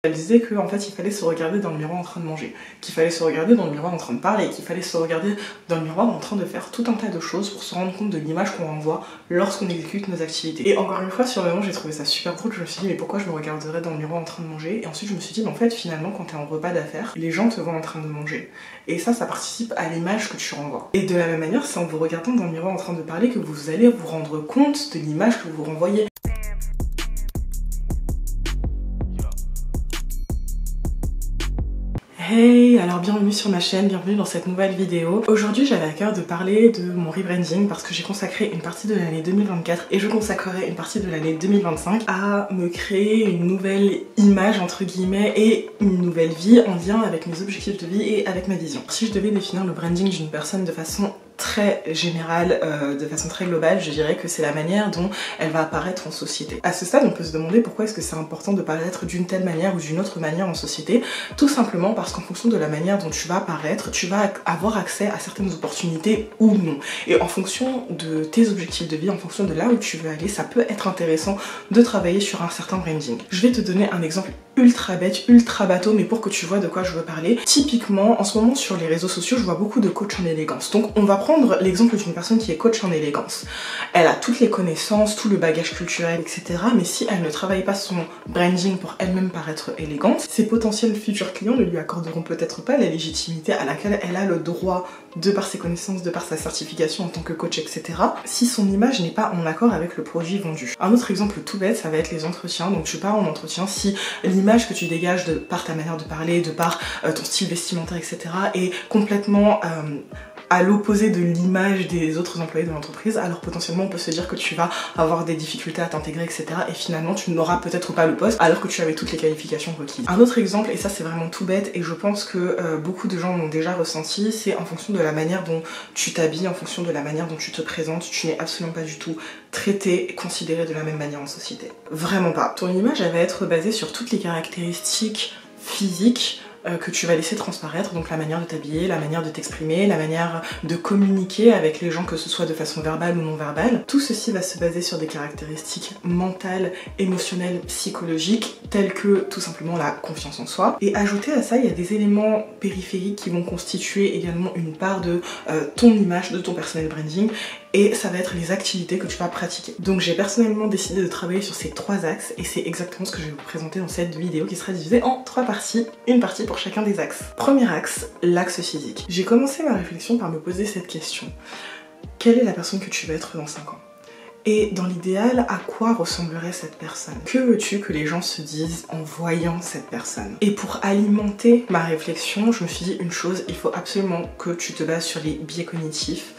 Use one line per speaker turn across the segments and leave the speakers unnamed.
Elle disait qu'en fait il fallait se regarder dans le miroir en train de manger, qu'il fallait se regarder dans le miroir en train de parler, qu'il fallait se regarder dans le miroir en train de faire tout un tas de choses pour se rendre compte de l'image qu'on renvoie lorsqu'on exécute nos activités. Et encore une fois, sur le moment j'ai trouvé ça super drôle, je me suis dit mais pourquoi je me regarderais dans le miroir en train de manger? Et ensuite je me suis dit mais en fait finalement quand t'es en repas d'affaires, les gens te voient en train de manger. Et ça participe à l'image que tu renvoies. Et de la même manière, c'est en vous regardant dans le miroir en train de parler que vous allez vous rendre compte de l'image que vous renvoyez. Hey, alors bienvenue sur ma chaîne, bienvenue dans cette nouvelle vidéo. Aujourd'hui j'avais à cœur de parler de mon rebranding parce que j'ai consacré une partie de l'année 2024 et je consacrerai une partie de l'année 2025 à me créer une nouvelle image entre guillemets et une nouvelle vie en lien avec mes objectifs de vie et avec ma vision. Si je devais définir le branding d'une personne de façon très générale, de façon très globale, je dirais que c'est la manière dont elle va apparaître en société. À ce stade, on peut se demander pourquoi est-ce que c'est important de paraître d'une telle manière ou d'une autre manière en société. Tout simplement parce qu'en fonction de la manière dont tu vas apparaître, tu vas avoir accès à certaines opportunités ou non. Et en fonction de tes objectifs de vie, en fonction de là où tu veux aller, ça peut être intéressant de travailler sur un certain branding. Je vais te donner un exemple ultra bête, ultra bateau, mais pour que tu vois de quoi je veux parler. Typiquement, en ce moment sur les réseaux sociaux, je vois beaucoup de coachs en élégance. Donc on va prendre l'exemple d'une personne qui est coach en élégance. Elle a toutes les connaissances, tout le bagage culturel, etc. Mais si elle ne travaille pas son branding pour elle-même paraître élégante, ses potentiels futurs clients ne lui accorderont peut-être pas la légitimité à laquelle elle a le droit de par ses connaissances, de par sa certification en tant que coach, etc. si son image n'est pas en accord avec le produit vendu. Un autre exemple tout bête, ça va être les entretiens. Donc tu pars en entretien, si l'image que tu dégages de par ta manière de parler, de par ton style vestimentaire, etc. est complètement à l'opposé de l'image des autres employés de l'entreprise, alors potentiellement on peut se dire que tu vas avoir des difficultés à t'intégrer, etc. et finalement tu n'auras peut-être pas le poste alors que tu avais toutes les qualifications requises. Un autre exemple, et ça c'est vraiment tout bête et je pense que beaucoup de gens l'ont déjà ressenti, c'est en fonction de la manière dont tu t'habilles, en fonction de la manière dont tu te présentes, tu n'es absolument pas du tout traité et considéré de la même manière en société. Vraiment pas. Ton image elle va être basée sur toutes les caractéristiques physiques que tu vas laisser transparaître, donc la manière de t'habiller, la manière de t'exprimer, la manière de communiquer avec les gens, que ce soit de façon verbale ou non verbale. Tout ceci va se baser sur des caractéristiques mentales, émotionnelles, psychologiques, telles que tout simplement la confiance en soi. Et ajouté à ça, il y a des éléments périphériques qui vont constituer également une part de ton image, de ton personal branding, et ça va être les activités que tu vas pratiquer. Donc j'ai personnellement décidé de travailler sur ces trois axes et c'est exactement ce que je vais vous présenter dans cette vidéo qui sera divisée en trois parties, une partie pour chacun des axes. Premier axe, l'axe physique. J'ai commencé ma réflexion par me poser cette question. Quelle est la personne que tu veux être dans 5 ans ? Et dans l'idéal, à quoi ressemblerait cette personne? Que veux-tu que les gens se disent en voyant cette personne? Et pour alimenter ma réflexion, je me suis dit une chose, il faut absolument que tu te bases sur les biais cognitifs.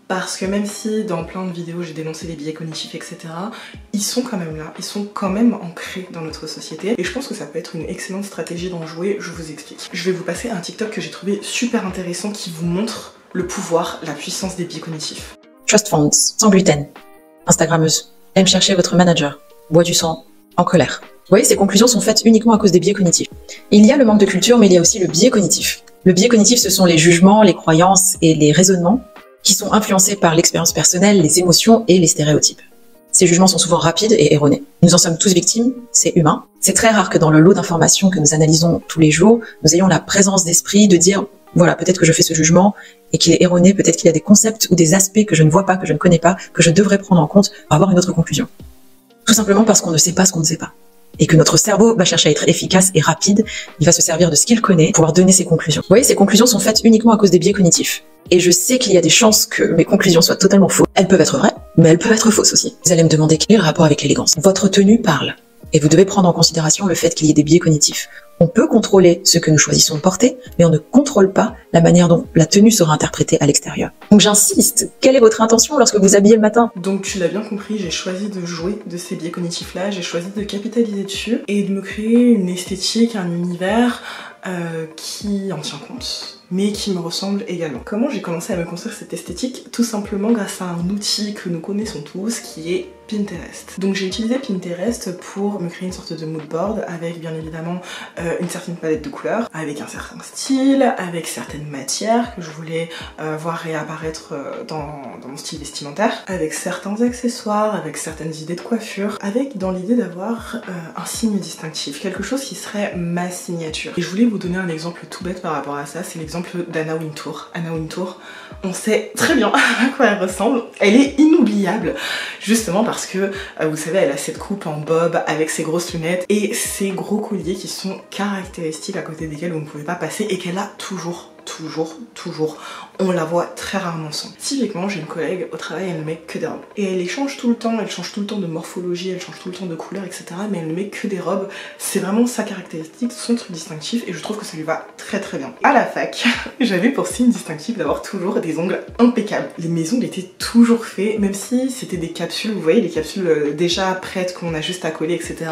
Parce que même si dans plein de vidéos j'ai dénoncé les biais cognitifs, etc., ils sont quand même là, ils sont quand même ancrés dans notre société. Et je pense que ça peut être une excellente stratégie d'en jouer, je vous explique. Je vais vous passer un TikTok que j'ai trouvé super intéressant qui vous montre le pouvoir, la puissance des biais cognitifs.
Trust funds, sans gluten, Instagrammeuse, aime chercher votre manager, boit du sang, en colère. Vous voyez, ces conclusions sont faites uniquement à cause des biais cognitifs. Il y a le manque de culture, mais il y a aussi le biais cognitif. Le biais cognitif, ce sont les jugements, les croyances et les raisonnements qui sont influencés par l'expérience personnelle, les émotions et les stéréotypes. Ces jugements sont souvent rapides et erronés. Nous en sommes tous victimes, c'est humain. C'est très rare que dans le lot d'informations que nous analysons tous les jours, nous ayons la présence d'esprit de dire « voilà, peut-être que je fais ce jugement et qu'il est erroné, peut-être qu'il y a des concepts ou des aspects que je ne vois pas, que je ne connais pas, que je devrais prendre en compte pour avoir une autre conclusion. » Tout simplement parce qu'on ne sait pas ce qu'on ne sait pas. Et que notre cerveau va chercher à être efficace et rapide, il va se servir de ce qu'il connaît pour pouvoir donner ses conclusions. Vous voyez, ces conclusions sont faites uniquement à cause des biais cognitifs. Et je sais qu'il y a des chances que mes conclusions soient totalement fausses. Elles peuvent être vraies, mais elles peuvent être fausses aussi. Vous allez me demander quel est le rapport avec l'élégance. Votre tenue parle. Et vous devez prendre en considération le fait qu'il y ait des biais cognitifs. On peut contrôler ce que nous choisissons de porter, mais on ne contrôle pas la manière dont la tenue sera interprétée à l'extérieur. Donc j'insiste, quelle est votre intention lorsque vous habillez le matin?
Donc tu l'as bien compris, j'ai choisi de jouer de ces biais cognitifs-là, j'ai choisi de capitaliser dessus et de me créer une esthétique, un univers qui en tient compte mais qui me ressemble également. Comment j'ai commencé à me construire cette esthétique? Tout simplement grâce à un outil que nous connaissons tous qui est Pinterest. Donc j'ai utilisé Pinterest pour me créer une sorte de mood board avec bien évidemment une certaine palette de couleurs, avec un certain style, avec certaines matières que je voulais voir réapparaître dans mon style vestimentaire, avec certains accessoires, avec certaines idées de coiffure, avec dans l'idée d'avoir un signe distinctif, quelque chose qui serait ma signature. Et je voulais vous donner un exemple tout bête par rapport à ça, c'est l'exemple d'Anna Wintour. Anna Wintour, on sait très bien à quoi elle ressemble, elle est inoubliable, justement parce que, vous savez, elle a cette coupe en bob avec ses grosses lunettes et ses gros colliers qui sont caractéristiques à côté desquels vous ne pouvez pas passer et qu'elle a toujours. On la voit très rarement sans. Typiquement, j'ai une collègue au travail, elle ne met que des robes. Et elle les change tout le temps, elle change tout le temps de morphologie, elle change tout le temps de couleur, etc. Mais elle ne met que des robes. C'est vraiment sa caractéristique, son truc distinctif et je trouve que ça lui va très bien. À la fac, j'avais pour signe distinctif d'avoir toujours des ongles impeccables. Mes ongles étaient toujours faits, même si c'était des capsules, vous voyez, les capsules déjà prêtes qu'on a juste à coller, etc.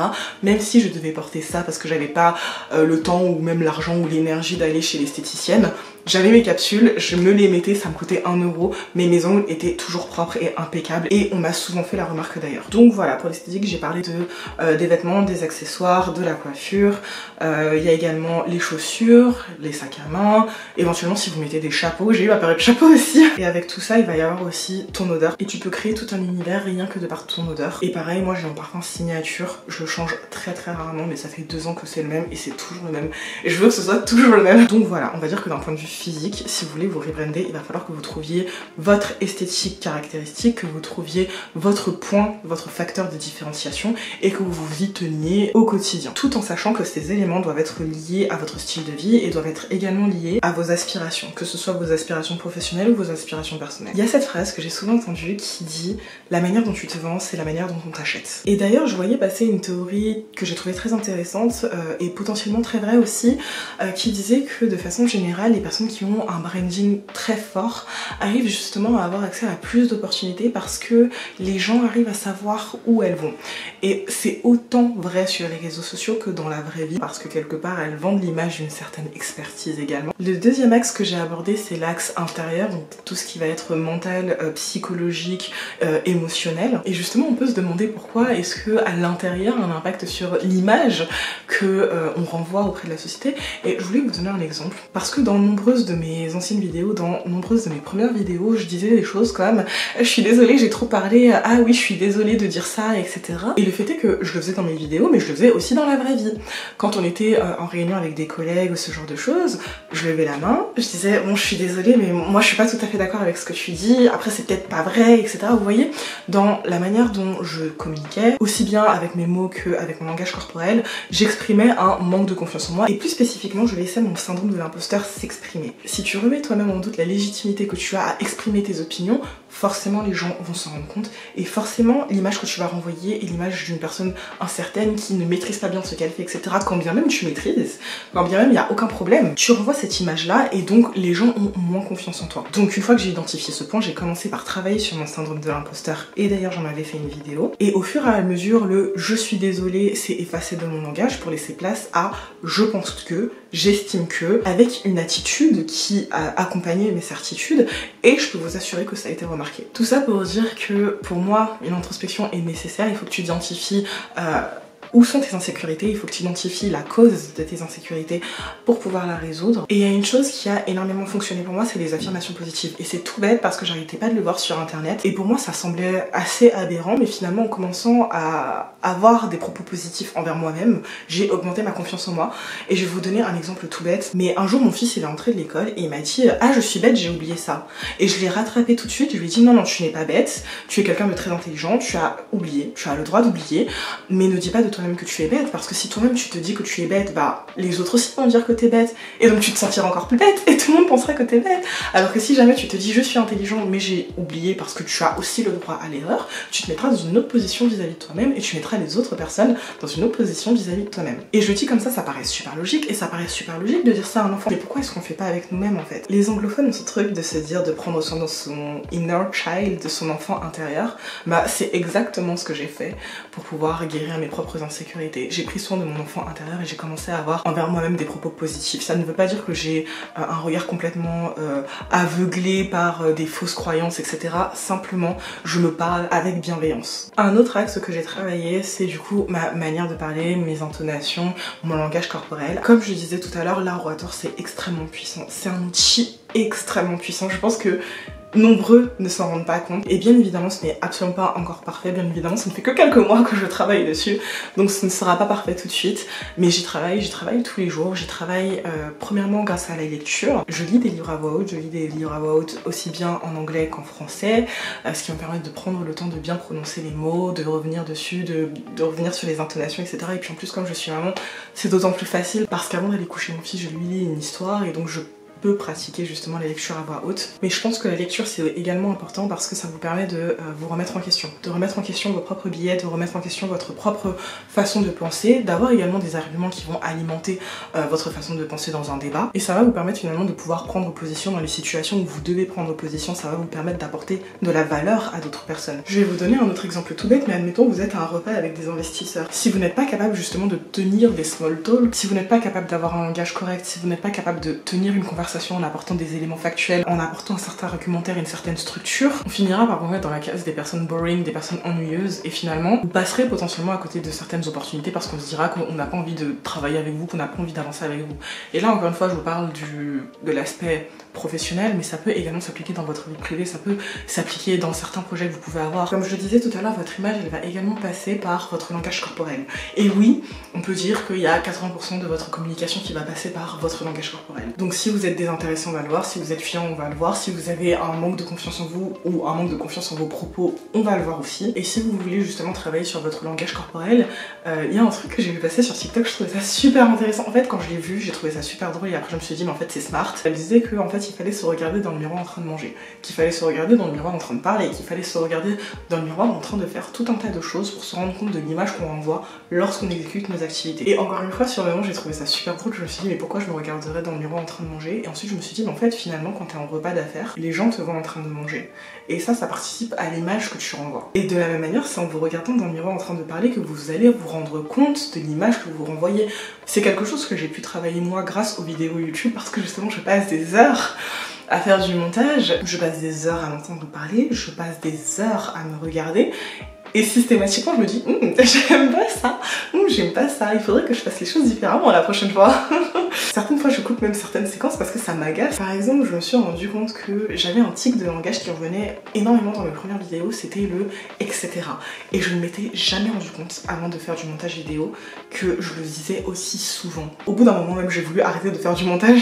Même si je devais porter ça parce que j'avais pas le temps ou même l'argent ou l'énergie d'aller chez l'esthéticienne, j'avais mes capsules, je me les mettais, ça me coûtait 1 €, mais mes ongles étaient toujours propres et impeccables et on m'a souvent fait la remarque d'ailleurs. Donc voilà, pour l'esthétique, j'ai parlé des vêtements, des accessoires, de la coiffure, il y a également les chaussures, les sacs à main, éventuellement si vous mettez des chapeaux, j'ai eu ma période chapeau aussi. Et avec tout ça, il va y avoir aussi ton odeur et tu peux créer tout un univers rien que de par ton odeur. Et pareil, moi j'ai un parfum signature, je le change très rarement, mais ça fait 2 ans que c'est le même et c'est toujours le même. Et je veux que ce soit toujours le même. Donc voilà, on va dire que d'un point de vue physique, si vous voulez vous rebrander, il va falloir que vous trouviez votre esthétique caractéristique, que vous trouviez votre point, votre facteur de différenciation et que vous vous y teniez au quotidien. Tout en sachant que ces éléments doivent être liés à votre style de vie et doivent être également liés à vos aspirations, que ce soit vos aspirations professionnelles ou vos aspirations personnelles. Il y a cette phrase que j'ai souvent entendue qui dit « La manière dont tu te vends, c'est la manière dont on t'achète ». Et d'ailleurs, je voyais passer une théorie que j'ai trouvée très intéressante et potentiellement très vraie aussi, qui disait que de façon générale, les personnes qui ont un branding très fort arrivent justement à avoir accès à plus d'opportunités parce que les gens arrivent à savoir où elles vont. Et c'est autant vrai sur les réseaux sociaux que dans la vraie vie parce que quelque part elles vendent l'image d'une certaine expertise également. Le deuxième axe que j'ai abordé, c'est l'axe intérieur, donc tout ce qui va être mental, psychologique, émotionnel. Et justement on peut se demander pourquoi est-ce que à l'intérieur un impact sur l'image que on renvoie auprès de la société. Et je voulais vous donner un exemple parce que dans nombreuses de mes anciennes vidéos, dans nombreuses de mes premières vidéos, je disais des choses comme je suis désolée, j'ai trop parlé, ah oui je suis désolée de dire ça, etc. Et le fait est que je le faisais dans mes vidéos, mais je le faisais aussi dans la vraie vie. Quand on était en réunion avec des collègues ou ce genre de choses, je levais la main, je disais bon je suis désolée mais moi je suis pas tout à fait d'accord avec ce que tu dis, après c'est peut-être pas vrai, etc. Vous voyez, dans la manière dont je communiquais, aussi bien avec mes mots qu'avec mon langage corporel, j'exprimais un manque de confiance en moi et plus spécifiquement je laissais mon syndrome de l'imposteur s'exprimer. Si tu remets toi-même en doute la légitimité que tu as à exprimer tes opinions, forcément les gens vont s'en rendre compte et forcément l'image que tu vas renvoyer est l'image d'une personne incertaine qui ne maîtrise pas bien ce qu'elle fait, etc. Quand bien même tu maîtrises, quand bien même il n'y a aucun problème, tu renvoies cette image là et donc les gens ont moins confiance en toi. Donc une fois que j'ai identifié ce point, j'ai commencé par travailler sur mon syndrome de l'imposteur et d'ailleurs j'en avais fait une vidéo et au fur et à mesure le je suis désolée s'est effacé de mon langage pour laisser place à je pense que, j'estime que, avec une attitude qui a accompagné mes certitudes et je peux vous assurer que ça a été remarqué. Tout ça pour dire que pour moi une introspection est nécessaire, il faut que tu identifies où sont tes insécurités, il faut que tu identifies la cause de tes insécurités pour pouvoir la résoudre. Et il y a une chose qui a énormément fonctionné pour moi, c'est les affirmations positives. Et c'est tout bête parce que j'arrêtais pas de le voir sur internet et pour moi ça semblait assez aberrant, mais finalement en commençant à avoir des propos positifs envers moi-même, j'ai augmenté ma confiance en moi. Et je vais vous donner un exemple tout bête, mais un jour mon fils il est rentré de l'école et il m'a dit ah je suis bête, j'ai oublié ça. Et je l'ai rattrapé tout de suite, je lui ai dit non tu n'es pas bête, tu es quelqu'un de très intelligent, tu as oublié, tu as le droit d'oublier, mais ne dis pas de toi-même que tu es bête, parce que si toi-même tu te dis que tu es bête, bah les autres aussi vont dire que t'es bête et donc tu te sentiras encore plus bête et tout le monde penserait que t'es bête. Alors que si jamais tu te dis je suis intelligent mais j'ai oublié parce que tu as aussi le droit à l'erreur, tu te mettras dans une autre position vis-à-vis de toi-même et tu mettras les autres personnes dans une autre position vis-à-vis de toi-même. Et je le dis comme ça paraît super logique et ça paraît super logique de dire ça à un enfant, mais pourquoi est-ce qu'on fait pas avec nous-mêmes en fait? Les anglophones ont ce truc de se dire de prendre soin de son inner child, de son enfant intérieur, bah c'est exactement ce que j'ai fait pour pouvoir guérir mes propres insécurités. J'ai pris soin de mon enfant intérieur et j'ai commencé à avoir envers moi-même des propos positifs. Ça ne veut pas dire que j'ai un regard complètement aveuglé par des fausses croyances, etc. Simplement, je me parle avec bienveillance. Un autre axe que j'ai travaillé, c'est du coup ma manière de parler, mes intonations, mon langage corporel. Comme je disais tout à l'heure, l'art oratoire c'est extrêmement puissant. C'est un outil extrêmement puissant. Je pense que nombreux ne s'en rendent pas compte. Et bien évidemment, ce n'est absolument pas encore parfait. Bien évidemment, ça ne fait que quelques mois que je travaille dessus. Donc ce ne sera pas parfait tout de suite. Mais j'y travaille tous les jours. J'y travaille premièrement grâce à la lecture. Je lis des livres à voix haute. Je lis des livres à voix haute aussi bien en anglais qu'en français. Ce qui me permet de prendre le temps de bien prononcer les mots, de revenir dessus, de revenir sur les intonations, etc. Et puis en plus, comme je suis maman, c'est d'autant plus facile parce qu'avant d'aller coucher mon fils, je lui lis une histoire et donc je peux pratiquer justement les lectures à voix haute. Mais je pense que la lecture c'est également important parce que ça vous permet de vous remettre en question. De remettre en question vos propres billets, de remettre en question votre propre façon de penser, d'avoir également des arguments qui vont alimenter votre façon de penser dans un débat. Et ça va vous permettre finalement de pouvoir prendre position dans les situations où vous devez prendre position. Ça va vous permettre d'apporter de la valeur à d'autres personnes. Je vais vous donner un autre exemple tout bête, mais admettons vous êtes à un repas avec des investisseurs. Si vous n'êtes pas capable justement de tenir des small talk, si vous n'êtes pas capable d'avoir un langage correct, si vous n'êtes pas capable de tenir une conversation en apportant des éléments factuels, en apportant un certain argumentaire et une certaine structure, on finira par vous mettre dans la case des personnes boring, des personnes ennuyeuses, et finalement vous passerez potentiellement à côté de certaines opportunités parce qu'on se dira qu'on n'a pas envie de travailler avec vous, qu'on n'a pas envie d'avancer avec vous. Et là encore une fois je vous parle de l'aspect professionnel, mais ça peut également s'appliquer dans votre vie privée, ça peut s'appliquer dans certains projets que vous pouvez avoir. Comme je le disais tout à l'heure, votre image elle va également passer par votre langage corporel. Et oui, on peut dire qu'il y a 80% de votre communication qui va passer par votre langage corporel. Donc si vous êtes désintéressé, on va le voir, si vous êtes fuyant, on va le voir, si vous avez un manque de confiance en vous ou un manque de confiance en vos propos, on va le voir aussi. Et si vous voulez justement travailler sur votre langage corporel, il y a un truc que j'ai vu passer sur TikTok, je trouvais ça super intéressant. En fait, quand je l'ai vu, j'ai trouvé ça super drôle et après je me suis dit mais en fait c'est smart. Elle disait que en fait il fallait se regarder dans le miroir en train de manger, qu'il fallait se regarder dans le miroir en train de parler, qu'il fallait se regarder dans le miroir en train de faire tout un tas de choses pour se rendre compte de l'image qu'on renvoie lorsqu'on exécute nos activités. Et encore une fois, sur le moment, j'ai trouvé ça super drôle, je me suis dit mais pourquoi je me regarderais dans le miroir en train de manger? Et ensuite je me suis dit mais en fait finalement quand t'es en repas d'affaires, les gens te voient en train de manger. Et ça participe à l'image que tu renvoies. Et de la même manière, c'est en vous regardant dans le miroir en train de parler que vous allez vous rendre compte de l'image que vous renvoyez. C'est quelque chose que j'ai pu travailler moi grâce aux vidéos YouTube parce que justement je passe des heures à faire du montage, je passe des heures à m'entendre parler, je passe des heures à me regarder et systématiquement je me dis j'aime pas ça, j'aime pas ça, il faudrait que je fasse les choses différemment la prochaine fois. Certaines fois je coupe même certaines séquences parce que ça m'agace. Par exemple, je me suis rendu compte que j'avais un tic de langage qui revenait énormément dans mes premières vidéos, c'était le etc. Et je ne m'étais jamais rendu compte avant de faire du montage vidéo que je le disais aussi souvent. Au bout d'un moment même j'ai voulu arrêter de faire du montage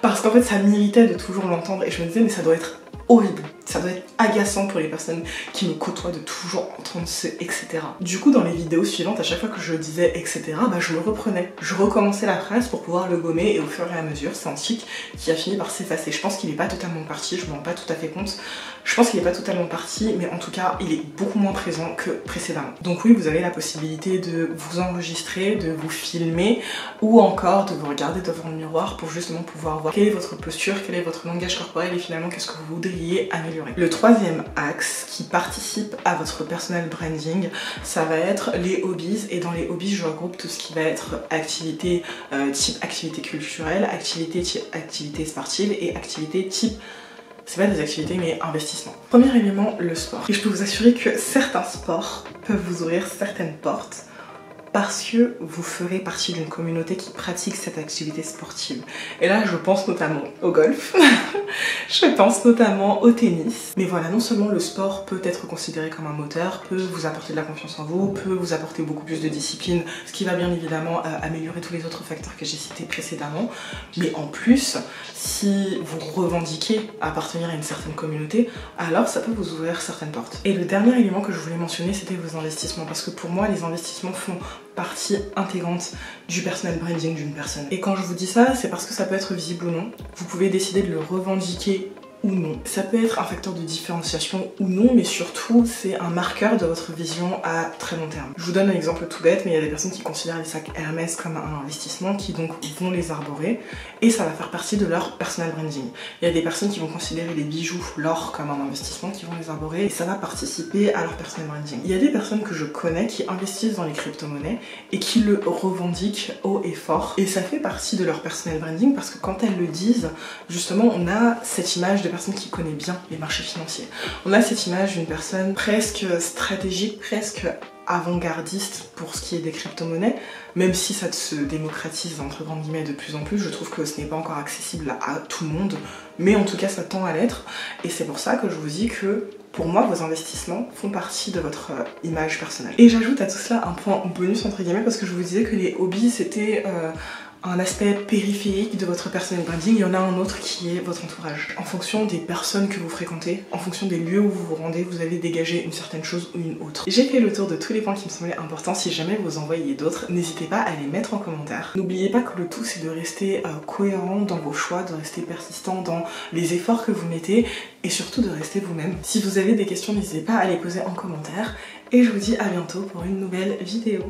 parce qu'en fait ça m'irritait de toujours l'entendre et je me disais mais ça doit être horrible, ça doit être agaçant pour les personnes qui me côtoient de toujours entendre ce etc. Du coup dans les vidéos suivantes, à chaque fois que je disais etc, je le reprenais, je recommençais la phrase pour pouvoir le gommer et au fur et à mesure c'est un tic qui a fini par s'effacer. Je pense qu'il n'est pas totalement parti, je me rends pas tout à fait compte, je pense qu'il n'est pas totalement parti, mais en tout cas il est beaucoup moins présent que précédemment. Donc oui, vous avez la possibilité de vous enregistrer, de vous filmer ou encore de vous regarder devant le miroir pour justement pouvoir voir quelle est votre posture, quel est votre langage corporel et finalement qu'est-ce que vous voudriez améliorer. Le troisième axe qui participe à votre personal branding, ça va être les hobbies, et dans les hobbies je regroupe tout ce qui va être activité type activité culturelle, activité type activité sportive et activité type, c'est pas des activités mais investissement. Premier élément, le sport. Et je peux vous assurer que certains sports peuvent vous ouvrir certaines portes parce que vous ferez partie d'une communauté qui pratique cette activité sportive. Et là, je pense notamment au golf, je pense notamment au tennis. Mais voilà, non seulement le sport peut être considéré comme un moteur, peut vous apporter de la confiance en vous, peut vous apporter beaucoup plus de discipline, ce qui va bien évidemment améliorer tous les autres facteurs que j'ai cités précédemment. Mais en plus, si vous revendiquez appartenir à une certaine communauté, alors ça peut vous ouvrir certaines portes. Et le dernier élément que je voulais mentionner, c'était vos investissements. Parce que pour moi, les investissements font partie intégrante du personal branding d'une personne. Et quand je vous dis ça, c'est parce que ça peut être visible ou non. Vous pouvez décider de le revendiquer ou non. Ça peut être un facteur de différenciation ou non, mais surtout c'est un marqueur de votre vision à très long terme. Je vous donne un exemple tout bête, mais il y a des personnes qui considèrent les sacs Hermès comme un investissement, qui donc vont les arborer, et ça va faire partie de leur personal branding. Il y a des personnes qui vont considérer les bijoux, l'or comme un investissement, qui vont les arborer, et ça va participer à leur personal branding. Il y a des personnes que je connais qui investissent dans les crypto-monnaies et qui le revendiquent haut et fort, et ça fait partie de leur personal branding parce que quand elles le disent, justement on a cette image de personne qui connaît bien les marchés financiers. On a cette image d'une personne presque stratégique, presque avant-gardiste pour ce qui est des crypto-monnaies, même si ça se démocratise entre grandes guillemets de plus en plus. Je trouve que ce n'est pas encore accessible à tout le monde, mais en tout cas ça tend à l'être, et c'est pour ça que je vous dis que pour moi, vos investissements font partie de votre image personnelle. Et j'ajoute à tout cela un point bonus entre guillemets, parce que je vous disais que les hobbies c'était un aspect périphérique de votre personal branding. Il y en a un autre qui est votre entourage. En fonction des personnes que vous fréquentez, en fonction des lieux où vous vous rendez, vous allez dégager une certaine chose ou une autre. J'ai fait le tour de tous les points qui me semblaient importants. Si jamais vous en voyez d'autres, n'hésitez pas à les mettre en commentaire. N'oubliez pas que le tout c'est de rester cohérent dans vos choix, de rester persistant dans les efforts que vous mettez, et surtout de rester vous-même. Si vous avez des questions, n'hésitez pas à les poser en commentaire, et je vous dis à bientôt pour une nouvelle vidéo.